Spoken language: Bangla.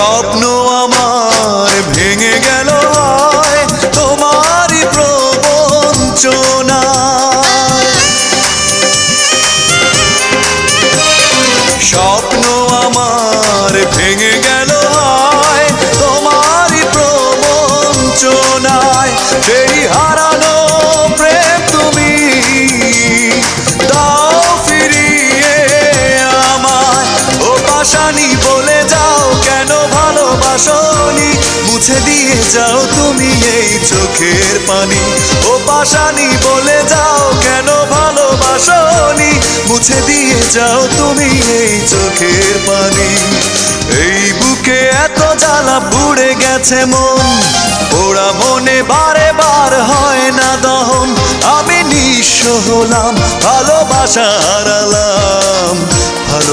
স্বপ্ন আমার ভেঙে গেল হয় তোমারই প্রবঞ্চনায়। স্বপ্ন আমার ভেঙে গেল হয় তোমারই প্রবঞ্চনায়। সেই হারানো প্রেম তুমি দাও ফিরিয়ে আমায়। ও পাশানি বলে যাও কেন ভালোবাসনি, মুছে দিয়ে যাও তুমি এই চোখের পানি। ও পাশানি বলে যাও কেন ভালোবাসনি, মুছে দিয়ে যাও তুমি এই চোখের পানি। এই বুকে এত জ্বালা পুড়ে গেছে মন, পোড়া মনে বারে বার হয় না দহন। আমি নিঃস্ব হলাম, ভালোবাসা হারালাম।